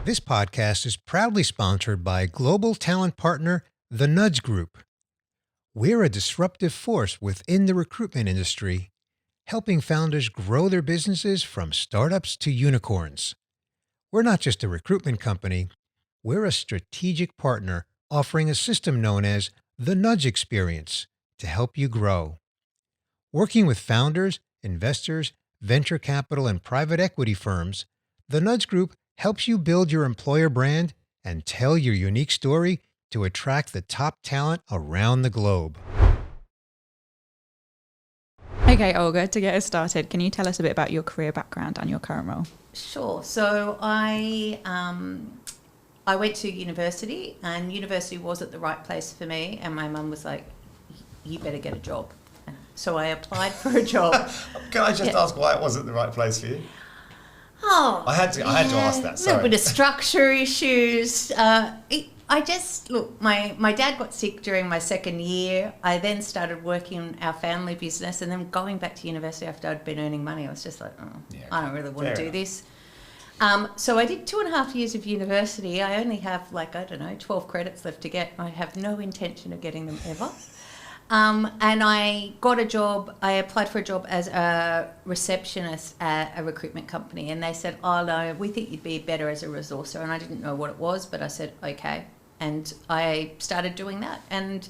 This podcast is proudly sponsored by global talent partner, The Nudge Group. We're a disruptive force within the recruitment industry, helping founders grow their businesses from startups to unicorns. We're not just a recruitment company, we're a strategic partner offering a system known as the Nudge Experience to help you grow. Working with founders, investors, venture capital, and private equity firms, the Nudge Group helps you build your employer brand and tell your unique story to attract the top talent around the globe. Okay, Olga, to get us started, can you tell us a bit about your career background and your current role? Sure. So I went to university, and university wasn't the right place for me, and my mum was like, you better get a job. So I applied for a job. Can I just ask why it wasn't the right place for you? Oh, I had to ask that. Sorry. A little bit of structure issues. My dad got sick during my second year. I then started working in our family business, and then going back to university after I'd been earning money, I was just like, I don't really want to do this. So I did 2.5 years of university. I only have 12 credits left to get. I have no intention of getting them ever. And I got a job. I applied for a job as a receptionist at a recruitment company, and they said, oh no, we think you'd be better as a resourcer. And I didn't know what it was, but I said, okay. And I started doing that. And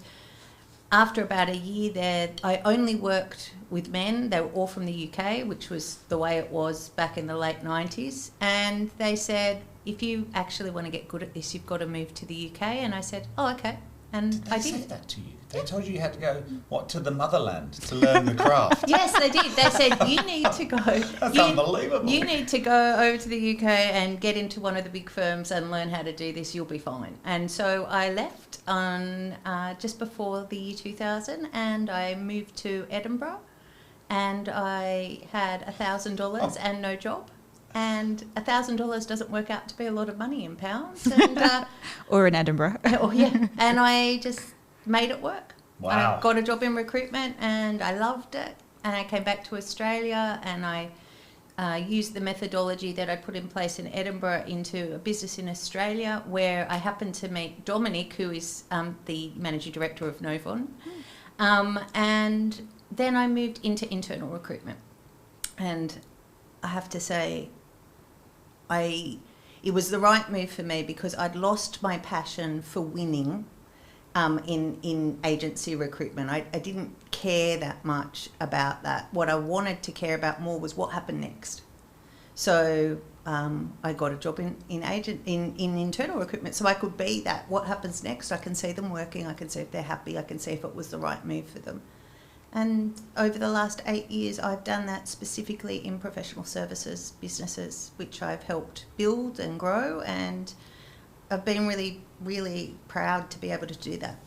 after about a year there, I only worked with men. They were all from the UK, which was the way it was back in the late 90s. And they said, if you actually want to get good at this, you've got to move to the UK. And I said, oh, okay. And I did. They say that to you? They told you had to go, to the motherland to learn the craft? Yes, they did. They said, you need to go. That's unbelievable. You need to go over to the UK and get into one of the big firms and learn how to do this. You'll be fine. And so I left on just before the year 2000, and I moved to Edinburgh, and I had $1,000 and no job. And $1,000 doesn't work out to be a lot of money in pounds. And, or in Edinburgh. And I just made it work. Wow. I got a job in recruitment, and I loved it. And I came back to Australia, and I used the methodology that I put in place in Edinburgh into a business in Australia, where I happened to meet Dominic, who is the managing director of Novon. And then I moved into internal recruitment. And I have to say, it was the right move for me, because I'd lost my passion for winning in agency recruitment. I didn't care that much about that. What I wanted to care about more was what happened next. So I got a job in internal recruitment, so I could be that. What happens next? I can see them working. I can see if they're happy. I can see if it was the right move for them. And over the last 8 years, I've done that specifically in professional services businesses, which I've helped build and grow, and I've been really, really proud to be able to do that.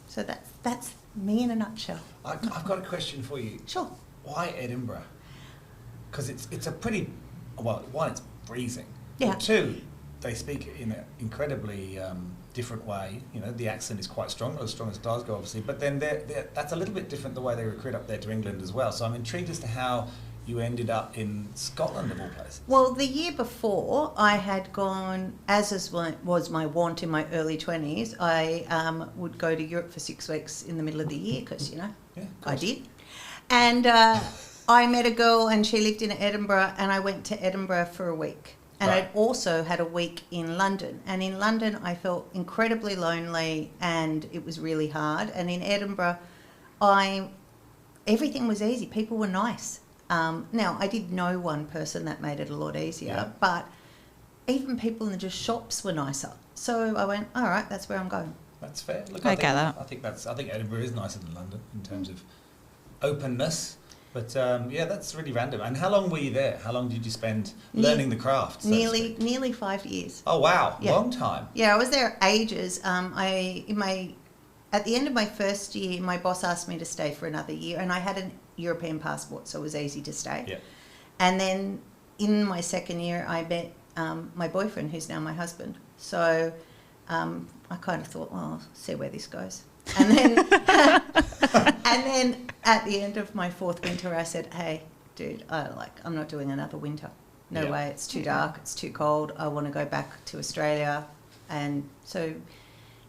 So that's me in a nutshell. I've got a question for you. Sure. Why Edinburgh? Because it's a pretty, one, it's freezing. Yeah. But two, they speak in an incredibly different way. The accent is quite strong, not as strong as Glasgow, obviously, but then that's a little bit different the way they recruit up there to England as well. So I'm intrigued as to how you ended up in Scotland, of all places. Well, the year before, I had gone, as was my want in my early 20s, I would go to Europe for 6 weeks in the middle of the year, because, I did. And I met a girl, and she lived in Edinburgh, and I went to Edinburgh for a week. And I'd also had a week in London. And in London, I felt incredibly lonely, and it was really hard. And in Edinburgh, everything was easy. People were nice. Now, I did know one person that made it a lot easier, but even people in the shops were nicer. So I went, all right, that's where I'm going. That's fair. Look, I get that. I think Edinburgh is nicer than London in terms of openness. But that's really random. And how long were you there? How long did you spend learning the craft? Nearly 5 years. Oh wow, yeah. Long time. Yeah, I was there ages. At the end of my first year, my boss asked me to stay for another year, and I had a European passport, so it was easy to stay. Yeah. And then in my second year, I met my boyfriend, who's now my husband. So I kind of thought, well, I'll see where this goes. And then, and then at the end of my fourth winter, I said, hey, dude, I'm not doing another winter. No way, it's too dark, it's too cold, I want to go back to Australia. And so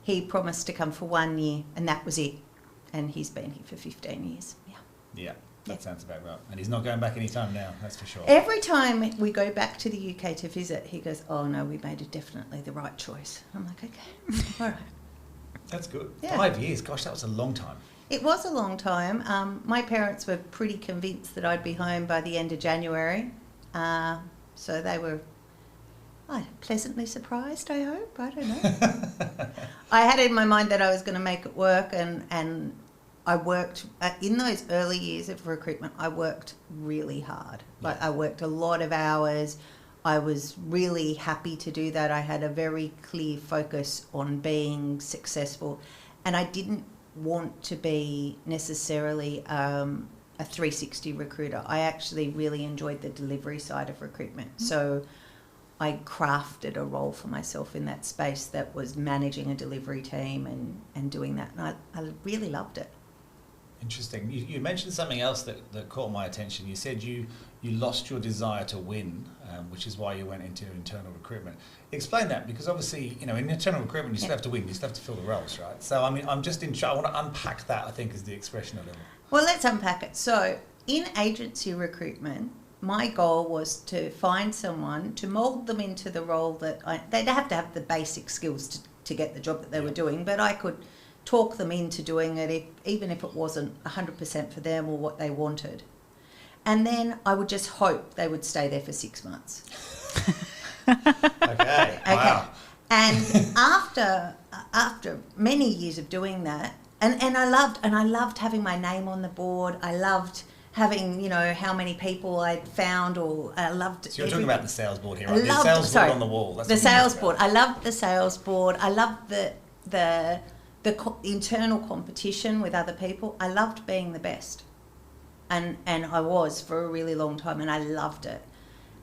he promised to come for 1 year, and that was it. And he's been here for 15 years. Yeah, that sounds about right. And he's not going back anytime now, that's for sure. Every time we go back to the UK to visit, he goes, oh no, we made definitely the right choice. I'm like, okay, all right. That's good. Yeah. 5 years, gosh, that was a long time. It was a long time. My parents were pretty convinced that I'd be home by the end of January. So they were pleasantly surprised, I hope. I don't know. I had in my mind that I was going to make it work, and I worked, in those early years of recruitment, I worked really hard. Like I worked a lot of hours. I was really happy to do that. I had a very clear focus on being successful, and I didn't want to be necessarily a 360 recruiter. I actually really enjoyed the delivery side of recruitment. So I crafted a role for myself in that space that was managing a delivery team and doing that. And I really loved it. Interesting. You mentioned something else that caught my attention. You said you lost your desire to win, which is why you went into internal recruitment. Explain that, because obviously, in internal recruitment, you still have to win, you still have to fill the roles, right? So, I mean, I want to unpack that, I think, is the expression a little. Well, let's unpack it. So, in agency recruitment, my goal was to find someone, to mould them into the role that they'd have to have the basic skills to get the job that they were doing, but I could talk them into doing it even if it wasn't 100% for them or what they wanted. And then I would just hope they would stay there for 6 months. Okay. Wow. And after many years of doing that, and I loved having my name on the board. I loved having, how many people I'd found, or I loved. So you're talking about the sales board here, right? The sales board on the wall. That's the sales board. I loved the sales board. I loved the internal competition with other people. I loved being the best. And I was for a really long time, and I loved it.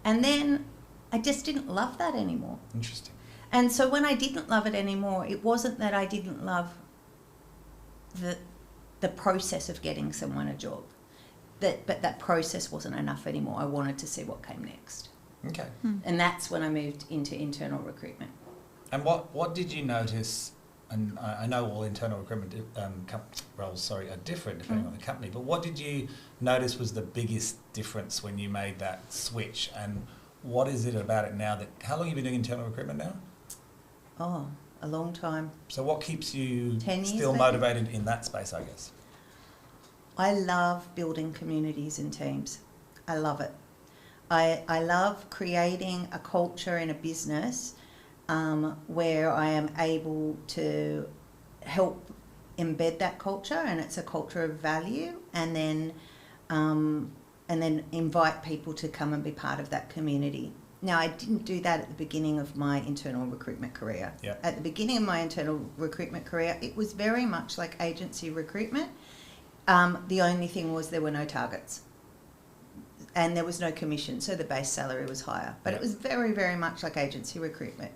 And then I just didn't love that anymore. Interesting. And so when I didn't love it anymore, it wasn't that I didn't love the process of getting someone a job. But that process wasn't enough anymore. I wanted to see what came next. Okay. And that's when I moved into internal recruitment. And what did you notice? And I know all internal recruitment roles, are different depending on the company. But what did you notice was the biggest difference when you made that switch? And what is it about it now how long have you been doing internal recruitment now? Oh, a long time. So what keeps you 10 years still maybe? motivated in that space, I guess? I love building communities and teams. I love it. I love creating a culture in a business where I am able to help embed that culture, and it's a culture of value, and then invite people to come and be part of that community. Now, I didn't do that at the beginning of my internal recruitment career. Yep. At the beginning of my internal recruitment career, it was very much like agency recruitment. The only thing was there were no targets. And there was no commission, so the base salary was higher. But It was very, very much like agency recruitment.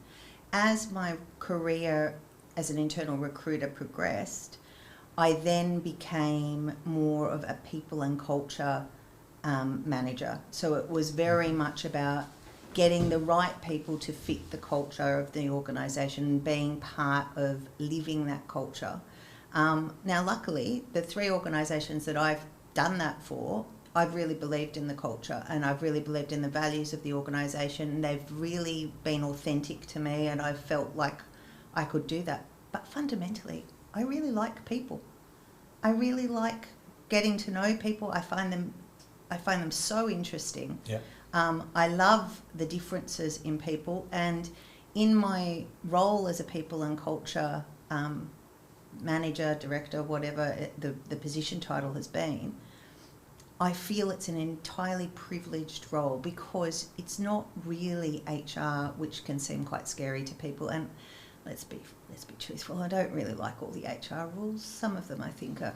As my career as an internal recruiter progressed, I then became more of a people and culture manager. So it was very much about getting the right people to fit the culture of the organisation, being part of living that culture. Now, luckily, the 3 organisations that I've done that for, I've really believed in the culture, and I've really believed in the values of the organisation. They've really been authentic to me, and I've felt like I could do that. But fundamentally, I really like people. I really like getting to know people. I find them so interesting. Yeah. I love the differences in people, and in my role as a people and culture manager, director, whatever the position title has been, I feel it's an entirely privileged role, because it's not really HR, which can seem quite scary to people. And let's be truthful, I don't really like all the HR rules. Some of them I think are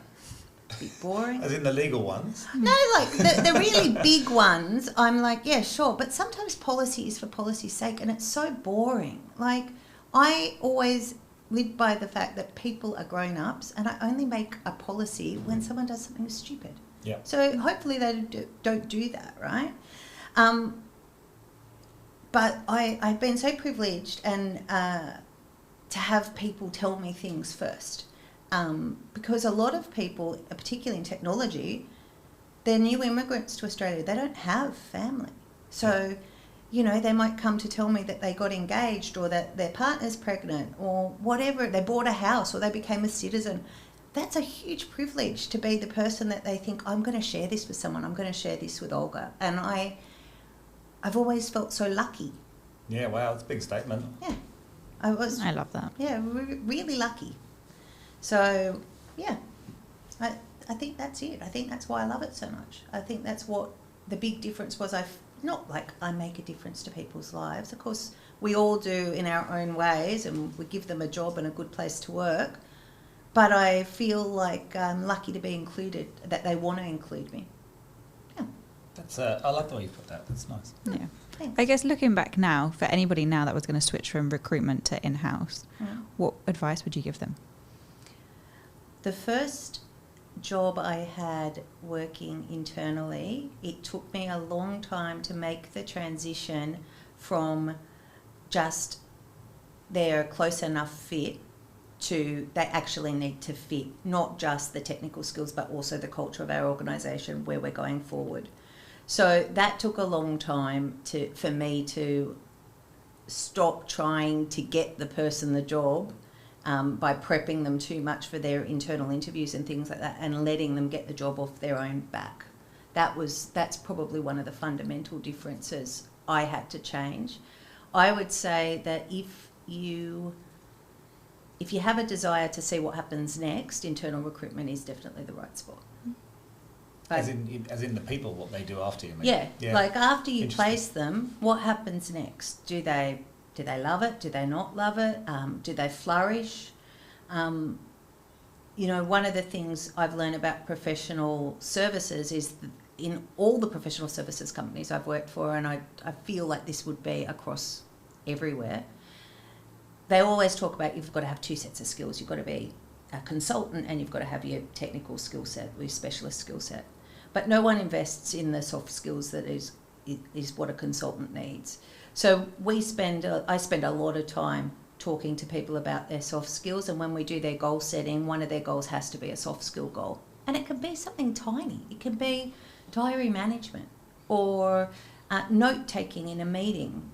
a bit boring. As in the legal ones? No, like the really big ones, I'm like, yeah, sure. But sometimes policy is for policy's sake, and it's so boring. Like, I always live by the fact that people are grown-ups, and I only make a policy when someone does something stupid. Yeah. So hopefully they don't do that, right? but I've been so privileged and to have people tell me things first. Because a lot of people, particularly in technology, they're new immigrants to Australia. They don't have family. So, you know, they might come to tell me that they got engaged or that their partner's pregnant or whatever. They bought a house or they became a citizen. That's a huge privilege to be the person that they think, I'm going to share this with someone. I'm going to share this with Olga. And I've always felt so lucky. Yeah, wow, it's a big statement. Yeah. I love that. Yeah, really lucky. So, yeah, I think that's it. I think that's why I love it so much. I think that's what the big difference was. Not like I make a difference to people's lives. Of course, we all do in our own ways, and we give them a job and a good place to work. But I feel like I'm lucky to be included, that they want to include me. Yeah. That's I like the way you put that. That's nice. Yeah. Thanks. I guess looking back now, for anybody now that was going to switch from recruitment to in-house, what advice would you give them? The first job I had working internally, it took me a long time to make the transition from just they're close enough fit to they actually need to fit not just the technical skills but also the culture of our organisation where we're going forward. So that took a long time for me to stop trying to get the person the job by prepping them too much for their internal interviews and things like that, and letting them get the job off their own back. That's probably one of the fundamental differences I had to change. I would say that if you have a desire to see what happens next, internal recruitment is definitely the right spot. But As in the people, what they do after you. yeah, like after you place them, what happens next? Do they love it? Do they not love it? Do they flourish? You know, one of the things I've learned about professional services is in all the professional services companies I've worked for, and I feel like this would be across everywhere, they always talk about you've got to have two sets of skills. You've got to be a consultant and you've got to have your technical skill set, your specialist skill set. But no one invests in the soft skills that is what a consultant needs. So I spend a lot of time talking to people about their soft skills, and when we do their goal setting, one of their goals has to be a soft skill goal. And it can be something tiny. It can be diary management or note-taking in a meeting.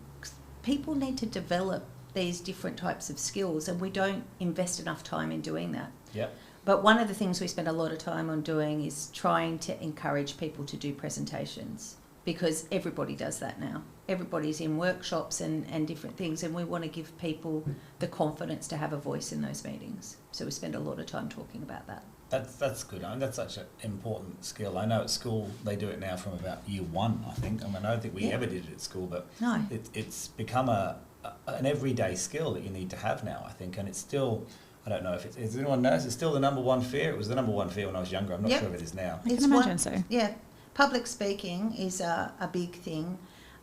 People need to develop these different types of skills, and we don't invest enough time in doing that. Yep. But one of the things we spend a lot of time on doing is trying to encourage people to do presentations, because everybody does that now. Everybody's in workshops and different things, and we want to give people the confidence to have a voice in those meetings. So we spend a lot of time talking about that. That's good. I mean, that's such an important skill. I know at school they do it now from about year one, I think. I mean, I don't think we ever did it at school, but No. it's become an everyday skill that you need to have now, I think, and it's still, I don't know if it's, does anyone know, it's still the number one fear? It was the number one fear when I was younger. I'm not sure if it is now. I can imagine so. Yeah, public speaking is a big thing,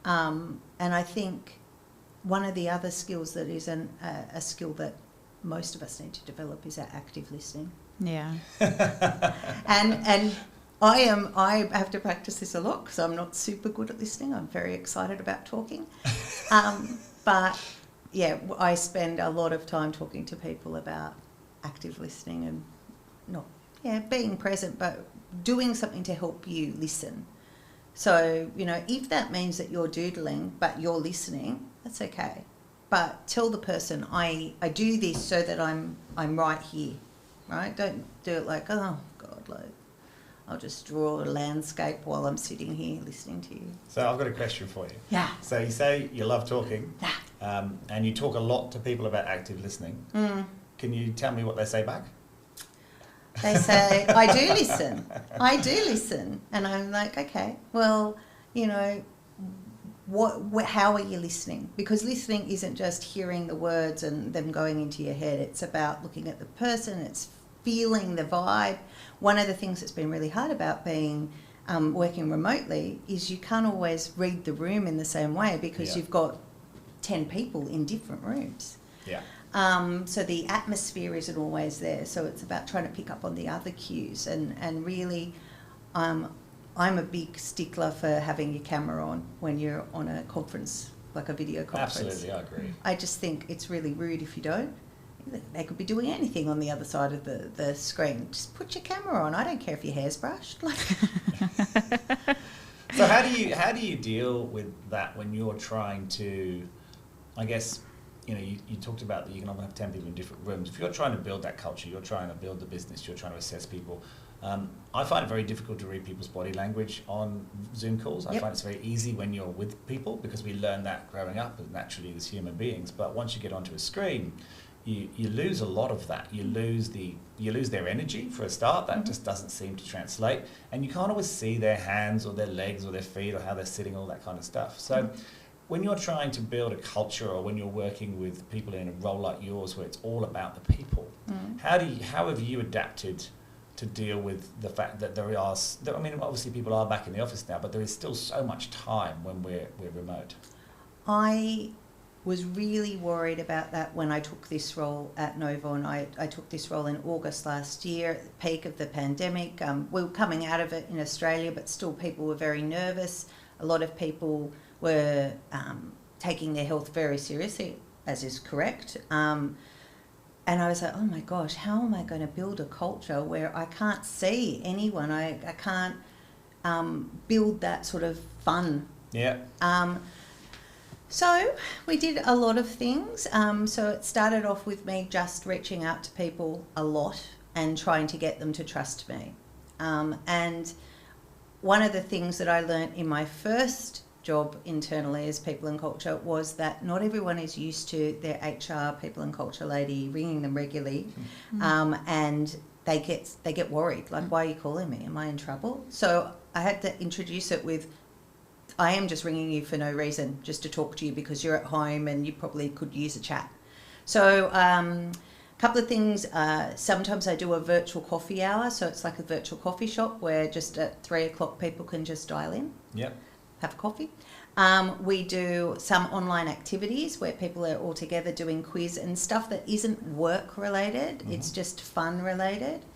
and I think one of the other skills that is a skill that most of us need to develop is our active listening. Yeah. And I have to practice this a lot because I'm not super good at listening. I'm very excited about talking. But yeah, I spend a lot of time talking to people about active listening and being present, but doing something to help you listen. So, you know, if that means that you're doodling but you're listening, that's okay. But tell the person, I do this so that I'm right here, right? Don't do it like, oh God, like I'll just draw a landscape while I'm sitting here listening to you. So I've got a question for you. Yeah. So you say you love talking, Yeah. and you talk a lot to people about active listening. Can you tell me what they say back? They say, I do listen. I do listen. And I'm like, okay, well, you know, how are you listening? Because listening isn't just hearing the words and them going into your head. It's about looking at the person. It's feeling the vibe. One of the things that's been really hard about being working remotely is you can't always read the room in the same way because you've got 10 people in different rooms. Yeah. So the atmosphere isn't always there. So it's about trying to pick up on the other cues and really I'm a big stickler for having your camera on when you're on a conference like a video conference. Absolutely, I agree. I just think it's really rude if you don't. They could be doing anything on the other side of the screen. Just put your camera on. I don't care if your hair's brushed. Like, So how do you deal with that when you're trying to, I guess, you talked about that you can only have 10 people in different rooms. If you're trying to build that culture, you're trying to build the business, you're trying to assess people. I find it very difficult to read people's body language on Zoom calls. I find it's very easy when you're with people because we learn that growing up naturally as human beings. But once you get onto a screen, you lose a lot of that. You lose their energy for a start. That just doesn't seem to translate, and you can't always see their hands or their legs or their feet or how they're sitting, all that kind of stuff. So when you're trying to build a culture, or when you're working with people in a role like yours where it's all about the people, how have you adapted to deal with the fact that obviously people are back in the office now, but there is still so much time when we're remote? I was really worried about that when I took this role at Novon. I took this role in August last year, at the peak of the pandemic. We were coming out of it in Australia, but still people were very nervous. A lot of people were taking their health very seriously, as is correct. And I was like, oh my gosh, how am I going to build a culture where I can't see anyone? I can't build that sort of fun. Yeah. So we did a lot of things. So it started off with me just reaching out to people a lot and trying to get them to trust me. And one of the things that I learnt in my first job internally as people and culture was that not everyone is used to their HR people and culture lady ringing them regularly, and they get worried, like, why are you calling me? Am I in trouble? So I had to introduce it with, I am just ringing you for no reason, just to talk to you because you're at home and you probably could use a chat. So a couple of things. Sometimes I do a virtual coffee hour, so it's like a virtual coffee shop where just at 3 o'clock people can just dial in. Yep. Have a coffee. We do some online activities where people are all together doing quiz and stuff that isn't work related. It's just fun related.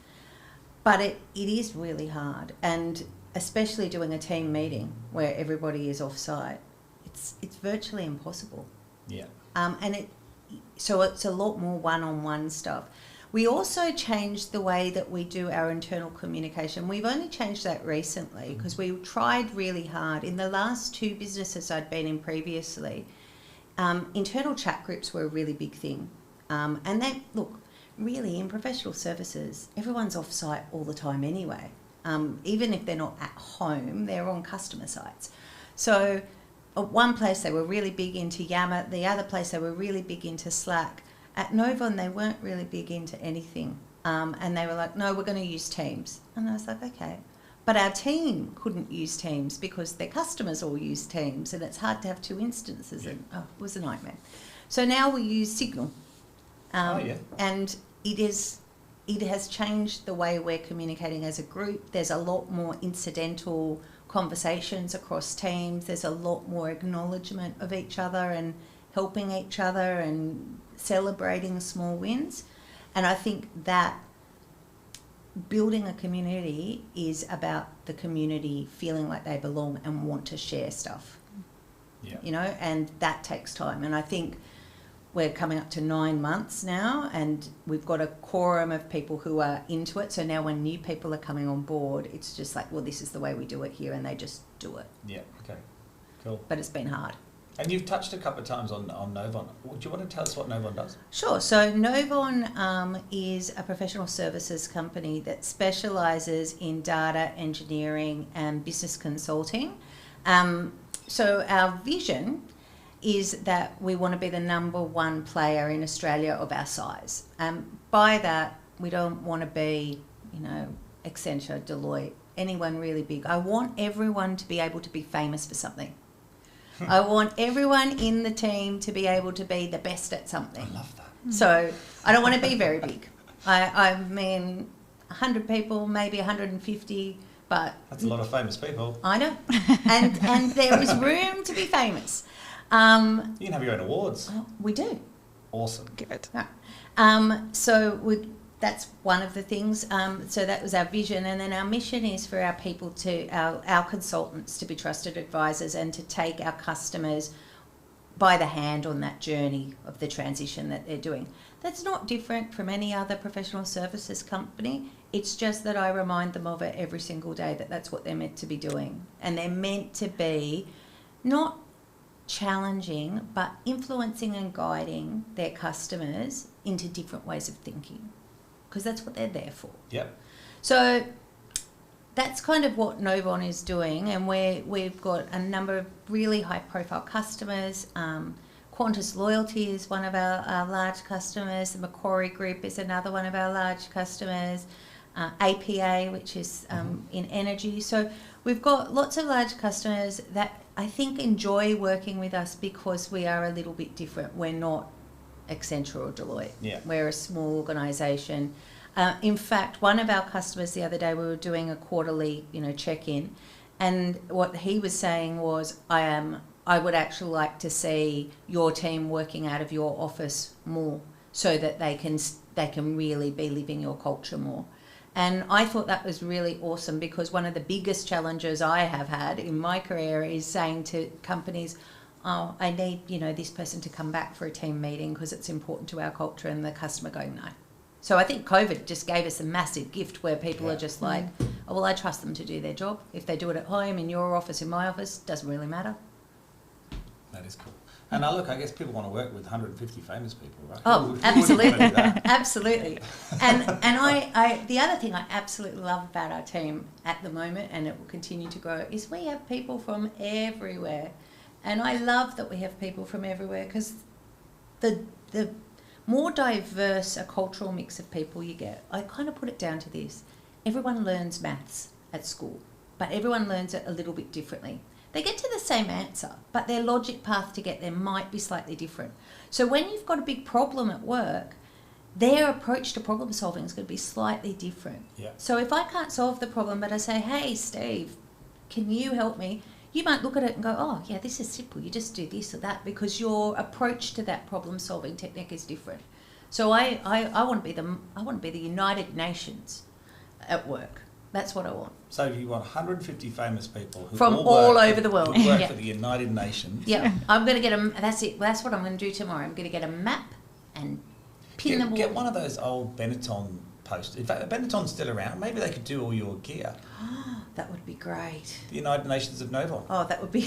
But it is really hard, and especially doing a team meeting where everybody is off-site. It's virtually impossible. Yeah. So it's a lot more one-on-one stuff. We also changed the way that we do our internal communication. We've only changed that recently because we tried really hard. In the last 2 businesses I'd been in previously, internal chat groups were a really big thing. And they, look, really in professional services, everyone's off-site all the time anyway. Even if they're not at home, they're on customer sites. So at one place they were really big into Yammer, the other place they were really big into Slack. At Novon, they weren't really big into anything. And they were like, no, we're going to use Teams. And I was like, okay. But our team couldn't use Teams because their customers all use Teams, and it's hard to have 2 instances. And, it was a nightmare. So now we use Signal. And it has changed the way we're communicating as a group. There's a lot more incidental conversations across teams. There's a lot more acknowledgement of each other and helping each other and celebrating small wins. And I think that building a community is about the community feeling like they belong and want to share stuff. Yeah. And that takes time. And I think we're coming up to 9 months now, and we've got a quorum of people who are into it. So now when new people are coming on board, it's just like, well, this is the way we do it here, and they just do it. Yeah, okay, cool. But it's been hard. And you've touched a couple of times on Novon. Do you want to tell us what Novon does? Sure. So Novon is a professional services company that specialises in data engineering and business consulting. So our vision is that we want to be the number 1 player in Australia of our size. By that, we don't want to be, Accenture, Deloitte, anyone really big. I want everyone to be able to be famous for something. I want everyone in the team to be able to be the best at something. I love that. So I don't want to be very big. I mean, 100 people, maybe 150, but... That's a lot of famous people. I know. And there is room to be famous. You can have your own awards. We do. Awesome. Good. So that's one of the things. So that was our vision. And then our mission is for our people our consultants to be trusted advisors and to take our customers by the hand on that journey of the transition that they're doing. That's not different from any other professional services company. It's just that I remind them of it every single day, that that's what they're meant to be doing. And they're meant to be not challenging, but influencing and guiding their customers into different ways of thinking, because that's what they're there for. Yep. So that's kind of what Novon is doing, and we've got a number of really high-profile customers. Qantas Loyalty is one of our large customers. The Macquarie Group is another one of our large customers. APA, which is in energy. So we've got lots of large customers that I think enjoy working with us because we are a little bit different. We're not Accenture or Deloitte. Yeah. We're a small organisation. In fact, one of our customers the other day, we were doing a quarterly, check-in, and what he was saying was, I would actually like to see your team working out of your office more, so that they can really be living your culture more. And I thought that was really awesome, because one of the biggest challenges I have had in my career is saying to companies, oh, I need, this person to come back for a team meeting because it's important to our culture, and the customer going, no. So I think COVID just gave us a massive gift where people are just like, oh, well, I trust them to do their job. If they do it at home, in your office, in my office, doesn't really matter. That is cool. And now look, I guess people want to work with 150 famous people, right? Oh, Who wouldn't want to do that? absolutely. And I the other thing I absolutely love about our team at the moment, and it will continue to grow, is we have people from everywhere. And I love that we have people from everywhere, because the more diverse a cultural mix of people you get, I kind of put it down to this. Everyone learns maths at school, but everyone learns it a little bit differently. They get to the same answer, but their logic path to get there might be slightly different. So when you've got a big problem at work, their approach to problem solving is going to be slightly different. Yeah. So if I can't solve the problem, but I say, hey, Steve, can you help me? You might look at it and go, oh, yeah, this is simple. You just do this or that, because your approach to that problem-solving technique is different. So I want to be the United Nations at work. That's what I want. So you want 150 famous people who from all over the world. Who work for the United Nations. Yeah, I'm going to get that's it. That's what I'm going to do tomorrow. I'm going to get a map and pin them all. Get one of those old Benetton posters. In fact, Benetton's still around. Maybe they could do all your gear. That would be great. The United Nations of Novon. Oh, that would be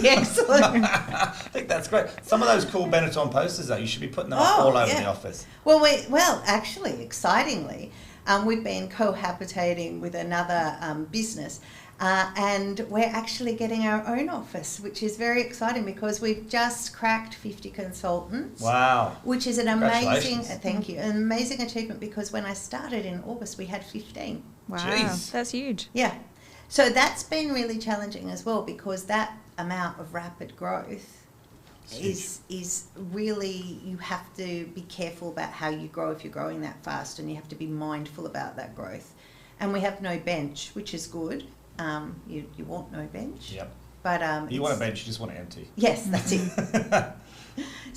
excellent. I think that's great. Some of those cool Benetton posters, though, you should be putting them up all over the office. Well, actually, excitingly, we've been cohabitating with another business, and we're actually getting our own office, which is very exciting, because we've just cracked 50 consultants. Wow. Which is an amazing, thank you, an amazing achievement, because when I started in August, we had 15. Wow, Jeez. that's huge. Yeah. So that's been really challenging as well, because that amount of rapid growth is really, you have to be careful about how you grow if you're growing that fast, and you have to be mindful about that growth. And we have no bench, which is good. You want no bench. Yep. But you want a bench, you just want it empty. Yes, that's it.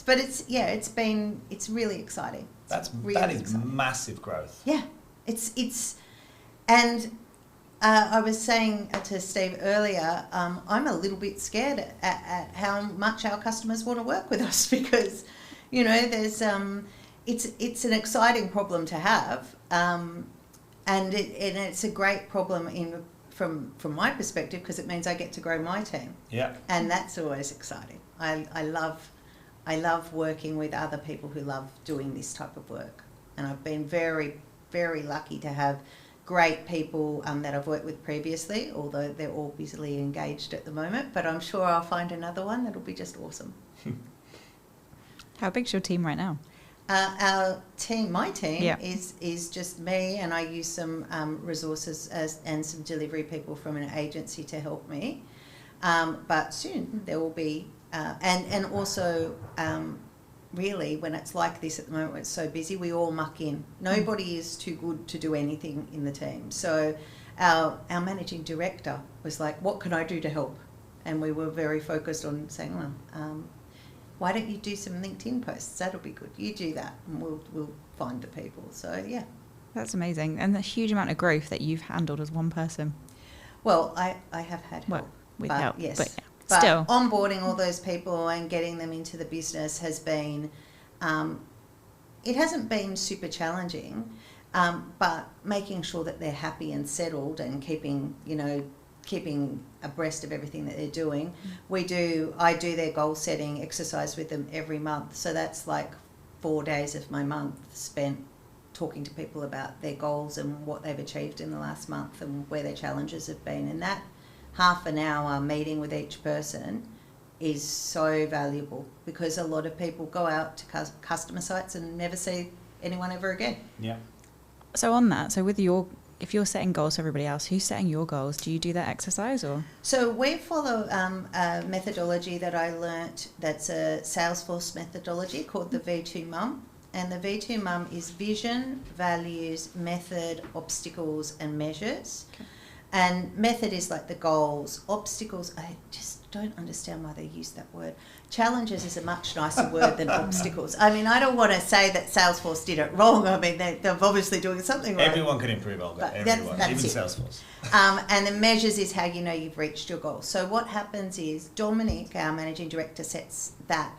But it's really exciting. That is exciting. Massive growth. Yeah, it's and I was saying to Steve earlier, I'm a little bit scared at how much our customers want to work with us, because, there's it's an exciting problem to have, and it's a great problem from my perspective, because it means I get to grow my team. Yeah. And that's always exciting. I love working with other people who love doing this type of work, and I've been very, very lucky to have great people that I've worked with previously, although they're all busily engaged at the moment, but I'm sure I'll find another one that'll be just awesome. How big's your team right now? My team is just me, and I use some resources and some delivery people from an agency to help me. But soon there will be, and also really, when it's like this at the moment, when it's so busy, we all muck in. Nobody is too good to do anything in the team. So our managing director was like, what can I do to help? And we were very focused on saying, well, why don't you do some LinkedIn posts? That'll be good. You do that, and we'll find the people. So, yeah. That's amazing. And the huge amount of growth that you've handled as one person. Well, I have had help. With help. Yes. But yeah. But Still. onboarding all those people and getting them into the business has been, it hasn't been super challenging, but making sure that they're happy and settled and keeping abreast of everything that they're doing. I do their goal setting exercise with them every month. So that's like 4 days of my month spent talking to people about their goals and what they've achieved in the last month and where their challenges have been. And that half an hour meeting with each person is so valuable, because a lot of people go out to customer sites and never see anyone ever again. Yeah. So on that, if you're setting goals for everybody else, who's setting your goals? Do you do that exercise or? So we follow a methodology that I learnt that's a Salesforce methodology called the V2 MUM. And the V2 MUM is vision, values, method, obstacles and measures. Okay. And method is like the goals. Obstacles, I just don't understand why they use that word. Challenges is a much nicer word than obstacles. I mean, I don't want to say that Salesforce did it wrong. I mean, they're obviously doing something right. Everyone can improve, Olga. But Everyone, that's even it. Salesforce. And the measures is how you know you've reached your goal. So what happens is Dominic, our managing director, sets that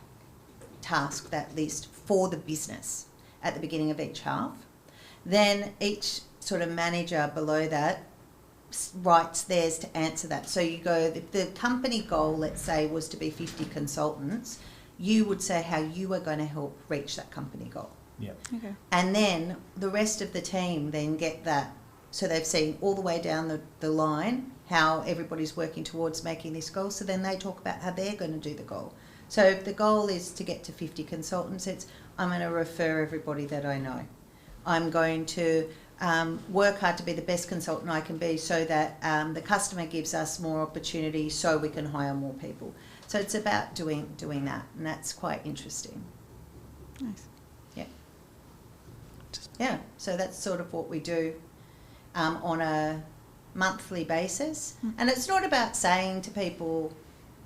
task, that list for the business at the beginning of each half. Then each sort of manager below that writes theirs to answer that. So you go, the company goal, let's say, was to be 50 consultants. You would say how you are going to help reach that company goal. Yeah. Okay. And then the rest of the team then get that. So they've seen all the way down the line how everybody's working towards making this goal. So then they talk about how they're going to do the goal. So if the goal is to get to 50 consultants, I'm going to refer everybody that I know. I'm going to work hard to be the best consultant I can be, so that the customer gives us more opportunity so we can hire more people. So it's about doing that, and that's quite interesting. Nice. Yeah. Yeah, so that's sort of what we do on a monthly basis. And it's not about saying to people,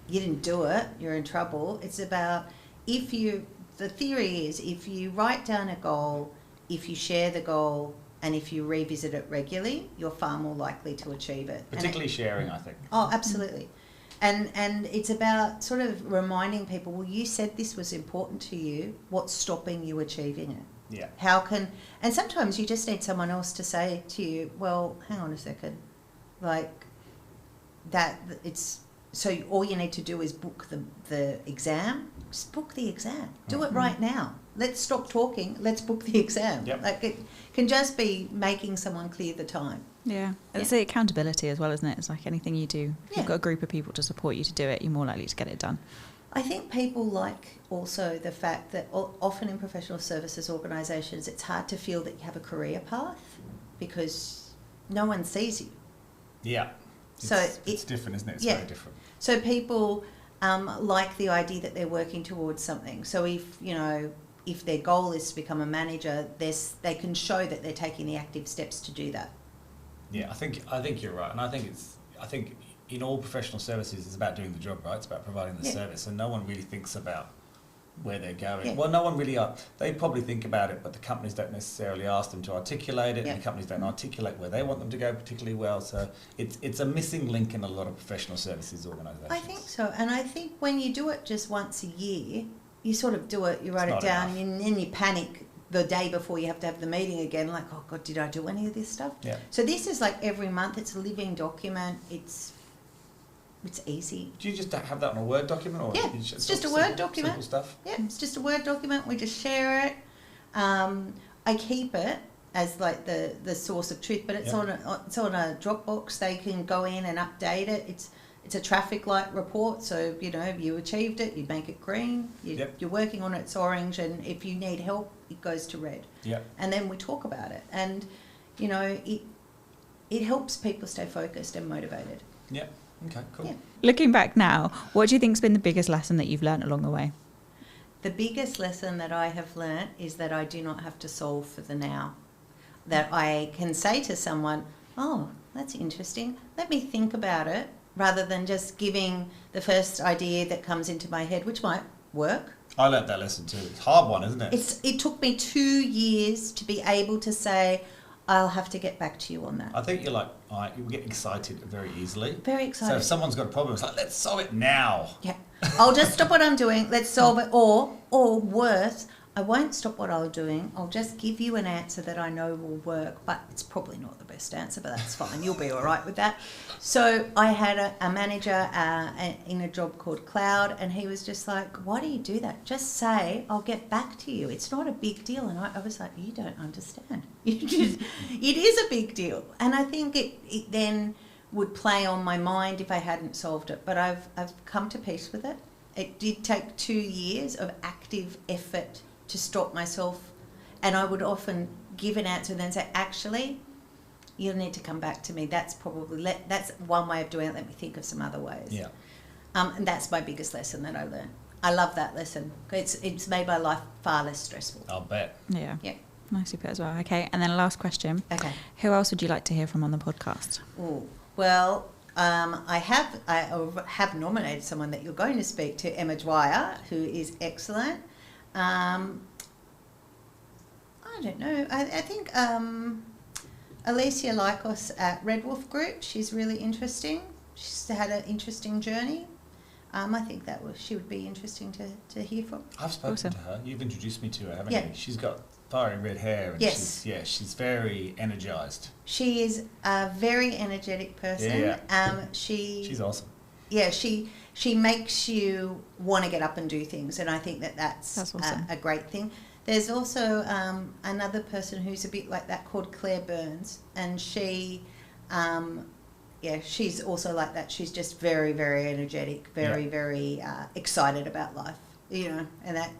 you didn't do it, you're in trouble. It's about the theory is if you write down a goal, if you share the goal, and if you revisit it regularly, you're far more likely to achieve it. Particularly sharing, I think. Oh, absolutely. And it's about sort of reminding people, well, you said this was important to you. What's stopping you achieving it? Yeah. And sometimes you just need someone else to say to you, well, hang on a second. Like that, so all you need to do is book the exam. Just book the exam. Do it right now. Let's stop talking. Let's book the exam. Yep. Like it can just be making someone clear the time. Yeah. It's the accountability as well, isn't it? It's like anything you do. If Yeah. you've got a group of people to support you to do it, you're more likely to get it done. I think people like also the fact that often in professional services organisations, it's hard to feel that you have a career path because no one sees you. Yeah. It's different, isn't it? It's very different. So people like the idea that they're working towards something. So if their goal is to become a manager, they can show that they're taking the active steps to do that. Yeah, I think you're right, and I think in all professional services, it's about doing the job, right? It's about providing the service, and no one really thinks about where they're going. Yeah. Well, no one really. They probably think about it, but the companies don't necessarily ask them to articulate it, and the companies don't articulate where they want them to go particularly well. So it's a missing link in a lot of professional services organisations. I think so, and I think when you do it just once a year, you sort of do it, you write it down, and then you panic the day before you have to have the meeting again, like, oh God, did I do any of this stuff? Yeah. So this is like every month, it's a living document, it's easy. Do you just have that on a Word document? Or Yeah, it's just a Word document. Simple stuff? Yeah, it's just a Word document, we just share it. I keep it as like the source of truth, but it's on a Dropbox, they can go in and update it. It's a traffic light report, so you achieved it, you make it green, you're working on it, it's orange, and if you need help, it goes to red. Yep. And then we talk about it, and it helps people stay focused and motivated. Yeah. Okay. Cool. Yeah. Looking back now, what do you think's been the biggest lesson that you've learnt along the way? The biggest lesson that I have learnt is that I do not have to solve for the now. That I can say to someone, oh, that's interesting, let me think about it, rather than just giving the first idea that comes into my head, which might work. I learnt that lesson too. It's a hard one, isn't it? It took me 2 years to be able to say, I'll have to get back to you on that. I think you're like, you get excited very easily. Very excited. So if someone's got a problem, it's like, let's solve it now. Yeah. I'll just stop what I'm doing. Let's solve it. Or worse, I won't stop what I'm doing. I'll just give you an answer that I know will work, but it's probably not the best answer, but that's fine. You'll be all right with that. So I had a manager in a job called Cloud, and he was just like, why do you do that? Just say, I'll get back to you. It's not a big deal. And I was like, you don't understand. It is a big deal. And I think it then would play on my mind if I hadn't solved it. But I've come to peace with it. It did take 2 years of active effort to stop myself, and I would often give an answer and then say, actually, you'll need to come back to me. That's probably that's one way of doing it. Let me think of some other ways. Yeah. And that's my biggest lesson that I learned. I love that lesson. It's made my life far less stressful. I'll bet. Yeah. Yeah. Nicely put as well. Okay, and then last question. Okay. Who else would you like to hear from on the podcast? Ooh, well, I have nominated someone that you're going to speak to, Emma Dwyer, who is excellent. I don't know. I think Alicia Lykos at Red Wolf Group. She's really interesting. She's had an interesting journey. I think she would be interesting to hear from. I've spoken Awesome. to her. You've introduced me to her, haven't Yeah. you? She's got fiery red hair. And Yes. she's very energised. She is a very energetic person. Yeah. She's awesome. Yeah, she makes you want to get up and do things, and I think that's awesome. a great thing. There's also another person who's a bit like that called Claire Burns, and she's also like that. She's just very, very energetic, very excited about life, and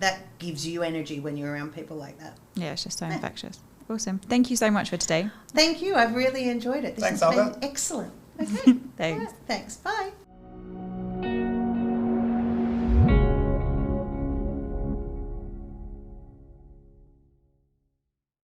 that gives you energy when you're around people like that. Yeah, it's just so infectious. Awesome. Thank you so much for today. Thank you. I've really enjoyed it. This Thanks, has Olga. been excellent. Okay. Thanks. All right, thanks. Bye.